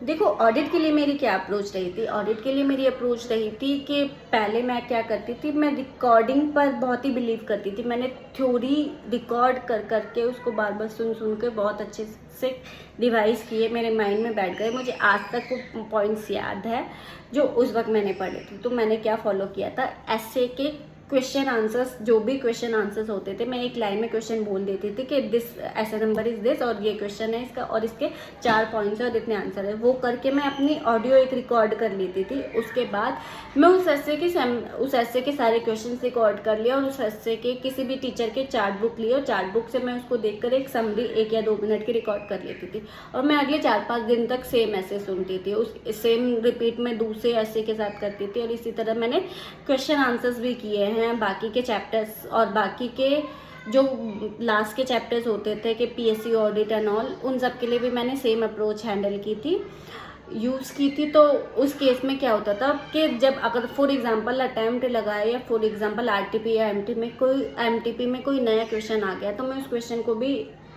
देखो, ऑडिट के लिए मेरी क्या अप्रोच रही थी? ऑडिट के लिए मेरी अप्रोच रही थी कि पहले मैं क्या करती थी, मैं रिकॉर्डिंग पर बहुत ही बिलीव करती थी। मैंने थ्योरी रिकॉर्ड कर करके उसको बार बार सुन सुन के बहुत अच्छे से रिवाइज किए, मेरे माइंड में बैठ गए। मुझे आज तक वो पॉइंट्स याद है जो उस वक्त मैंने पढ़े थे। तो मैंने क्या फॉलो किया था, ऐसे के क्वेश्चन आंसर्स, जो भी क्वेश्चन आंसर्स होते थे, मैं एक लाइन में क्वेश्चन बोल देती थी कि दिस ऐसा नंबर इज दिस और ये क्वेश्चन है इसका और इसके 4 पॉइंट्स है और इतने आंसर है। वो करके मैं अपनी ऑडियो एक रिकॉर्ड कर लेती थी। उसके बाद मैं उस ऐसे के सारे क्वेश्चन रिकॉर्ड कर लिया और उस ऐसे के किसी भी टीचर के चार्ट बुक लिए और चार्ट बुक से मैं उसको देखकर एक समरी 1 या 2 मिनट की रिकॉर्ड कर लेती थी और मैं अगले 4-5 दिन तक सेम ऐसे सुनती थी। उस सेम रिपीट में दूसरे ऐसे के साथ करती थी और इसी तरह मैंने क्वेश्चन आंसर्स भी किए हैं बाकी के चैप्टर्स और बाकी के जो लास्ट के चैप्टर्स होते थे कि पीएससी ऑडिट एंड ऑल, उन सब के लिए भी मैंने सेम अप्रोच हैंडल की थी, यूज़ की थी। तो उस केस में क्या होता था कि जब अगर फॉर एग्जांपल अटैम्प्ट लगाए या फॉर एग्जांपल आरटीपी या एमटीपी में कोई नया क्वेश्चन आ गया तो मैं उस क्वेश्चन को भी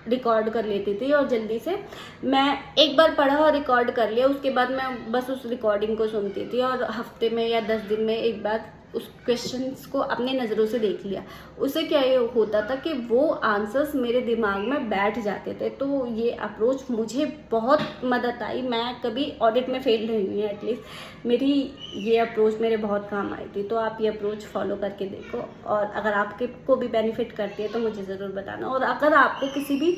रिकॉर्ड कर लेती थी और जल्दी से मैं एक बार पढ़ा और रिकॉर्ड कर लिया, उसके बाद मैं बस उस रिकॉर्डिंग को सुनती थी और हफ्ते में या 10 दिन में एक बार उस क्वेश्चंस को अपने नज़रों से देख लिया। उससे क्या ये होता था कि वो आंसर्स मेरे दिमाग में बैठ जाते थे। तो ये अप्रोच मुझे बहुत मदद आई। मैं कभी ऑडिट में फेल नहीं हुई, एटलीस्ट मेरी ये अप्रोच मेरे बहुत काम आई थी। तो आप ये अप्रोच फॉलो करके देखो और अगर आपके को भी बेनिफिट करती है तो मुझे ज़रूर बताना। और अगर आपको किसी भी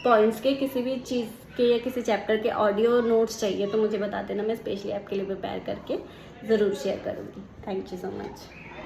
पॉइंट्स के, किसी भी चीज़ के या किसी चैप्टर के ऑडियो नोट्स चाहिए तो मुझे बता देना, मैं स्पेशली आपके लिए प्रिपेयर करके ज़रूर शेयर करूँगी। Thank you so much.